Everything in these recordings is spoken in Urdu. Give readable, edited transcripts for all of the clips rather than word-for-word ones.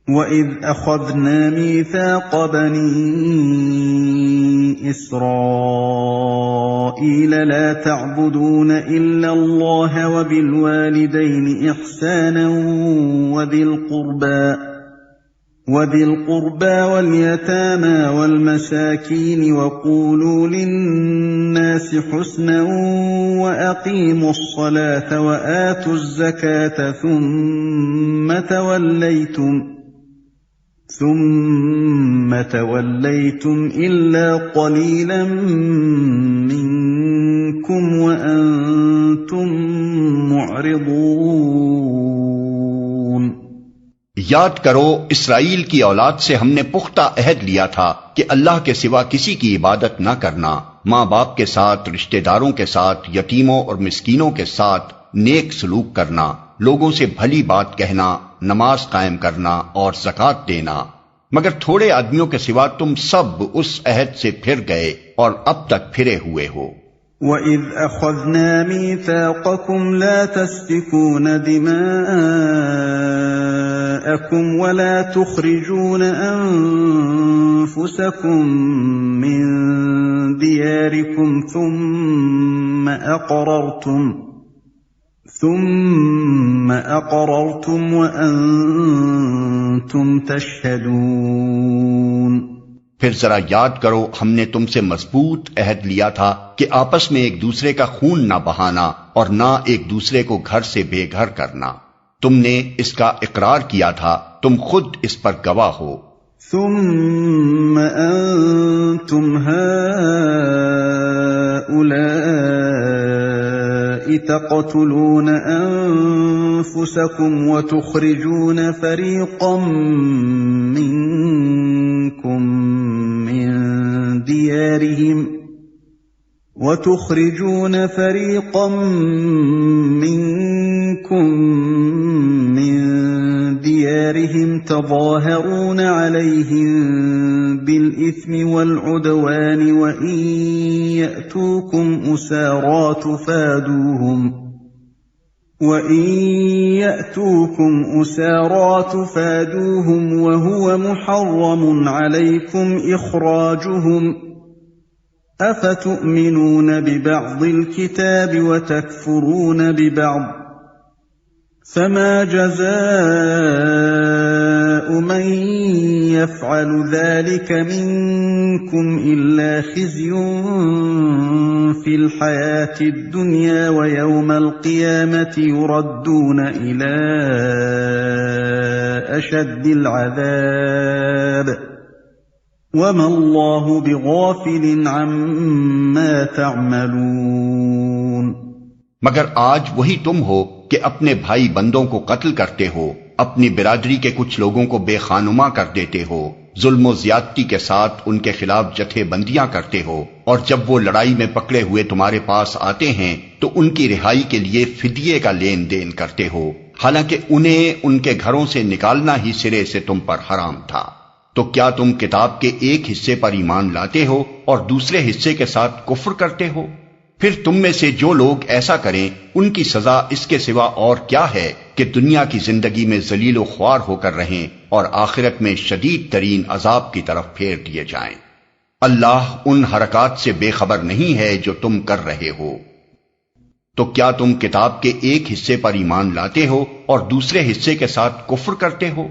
وَإِذْ أَخَذْنَا مِيثَاقَ بَنِي إِسْرَائِيلَ لَا تَعْبُدُونَ إِلَّا اللَّهَ وَبِالْوَالِدَيْنِ إِحْسَانًا وَذِي الْقُرْبَى وَالْيَتَامَى وَالْمَسَاكِينِ وَقُولُوا لِلنَّاسِ حُسْنًا وَأَقِيمُوا الصَّلَاةَ وَآتُوا الزَّكَاةَ ثُمَّ تَوَلَّيْتُمْ إِلَّا قَلِيلًا مِّنكُمْ وَأَنتُم مُّعْرِضُونَ۔ یاد کرو اسرائیل کی اولاد سے ہم نے پختہ عہد لیا تھا کہ اللہ کے سوا کسی کی عبادت نہ کرنا، ماں باپ کے ساتھ، رشتہ داروں کے ساتھ، یتیموں اور مسکینوں کے ساتھ نیک سلوک کرنا، لوگوں سے بھلی بات کہنا، نماز قائم کرنا اور زکوٰۃ دینا، مگر تھوڑے آدمیوں کے سوا تم سب اس عہد سے پھر گئے اور اب تک پھرے ہوئے ہو۔ وَإِذْ أَخَذْنَا مِيثَاقَكُمْ لَا تَسْفِكُونَ دِمَاءَكُمْ وَلَا تُخْرِجُونَ أَنفُسَكُمْ مِنْ دِيَارِكُمْ ثُمَّ أَقْرَرْتُمْ وَأَنْتُمْ تَشْهَدُونَ۔ پھر ذرا یاد کرو ہم نے تم سے مضبوط عہد لیا تھا کہ آپس میں ایک دوسرے کا خون نہ بہانا اور نہ ایک دوسرے کو گھر سے بے گھر کرنا، تم نے اس کا اقرار کیا تھا، تم خود اس پر گواہ ہو۔ ثم أنتم هؤلاء تقتلون أنفسكم وتخرجون فريقا منكم من ديارهم تظاهرون عليهم بالإثم والعدوان وإن يأتوكم أسارى تفادوهم وهو محرم عليكم إخراجهم أفتؤمنون ببعض الكتاب وتكفرون ببعض فما جزاء من يفعل ذلك منكم إلا خزي في الحياة الدنيا ويوم القيامة يردون إلى أشد العذاب وما الله بغافل عما تعملون۔ مگر آج وہی تم ہو کہ اپنے بھائی بندوں کو قتل کرتے ہو، اپنی برادری کے کچھ لوگوں کو بے خانما کر دیتے ہو، ظلم و زیادتی کے ساتھ ان کے خلاف جتھے بندیاں کرتے ہو، اور جب وہ لڑائی میں پکڑے ہوئے تمہارے پاس آتے ہیں تو ان کی رہائی کے لیے فدیے کا لین دین کرتے ہو، حالانکہ انہیں ان کے گھروں سے نکالنا ہی سرے سے تم پر حرام تھا۔ تو کیا تم کتاب کے ایک حصے پر ایمان لاتے ہو اور دوسرے حصے کے ساتھ کفر کرتے ہو؟ پھر تم میں سے جو لوگ ایسا کریں ان کی سزا اس کے سوا اور کیا ہے کہ دنیا کی زندگی میں ذلیل و خوار ہو کر رہیں اور آخرت میں شدید ترین عذاب کی طرف پھیر دیے جائیں۔ اللہ ان حرکات سے بے خبر نہیں ہے جو تم کر رہے ہو۔ تو کیا تم کتاب کے ایک حصے پر ایمان لاتے ہو اور دوسرے حصے کے ساتھ کفر کرتے ہو؟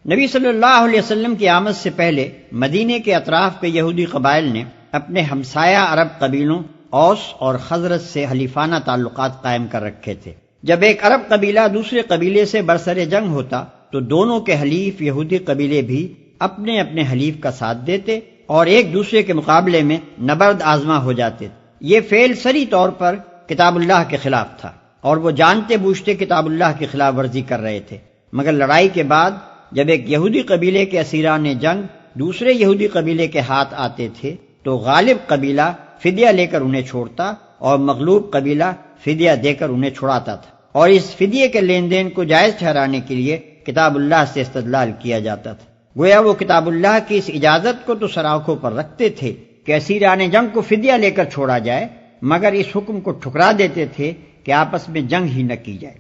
نبی صلی اللہ علیہ وسلم کی آمد سے پہلے مدینے کے اطراف کے یہودی قبائل نے اپنے ہمسایہ عرب قبیلوں اوس اور خزرج سے حلیفانہ تعلقات قائم کر رکھے تھے۔ جب ایک عرب قبیلہ دوسرے قبیلے سے برسر جنگ ہوتا تو دونوں کے حلیف یہودی قبیلے بھی اپنے اپنے حلیف کا ساتھ دیتے اور ایک دوسرے کے مقابلے میں نبرد آزما ہو جاتے۔ یہ فعل صریح طور پر کتاب اللہ کے خلاف تھا اور وہ جانتے بوجھتے کتاب اللہ کی خلاف ورزی کر رہے تھے، مگر لڑائی کے بعد جب ایک یہودی قبیلے کے اسیران جنگ دوسرے یہودی قبیلے کے ہاتھ آتے تھے تو غالب قبیلہ فدیہ لے کر انہیں چھوڑتا اور مغلوب قبیلہ فدیہ دے کر انہیں چھڑاتا تھا، اور اس فدیے کے لین دین کو جائز ٹھہرانے کے لیے کتاب اللہ سے استدلال کیا جاتا تھا۔ گویا وہ کتاب اللہ کی اس اجازت کو تو سراخوں پر رکھتے تھے کہ اسیران جنگ کو فدیہ لے کر چھوڑا جائے، مگر اس حکم کو ٹھکرا دیتے تھے کہ آپس میں جنگ ہی نہ کی جائے۔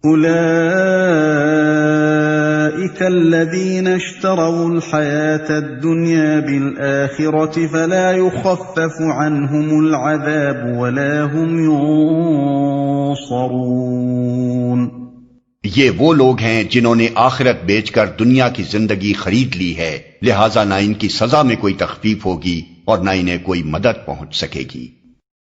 أولئك أولئك الذين اشتروا الحياة الدنيا بالآخرة فلا يخفف عنهم العذاب ولا هم ينصرون۔ یہ وہ لوگ ہیں جنہوں نے آخرت بیچ کر دنیا کی زندگی خرید لی ہے، لہذا نہ ان کی سزا میں کوئی تخفیف ہوگی اور نہ انہیں کوئی مدد پہنچ سکے گی۔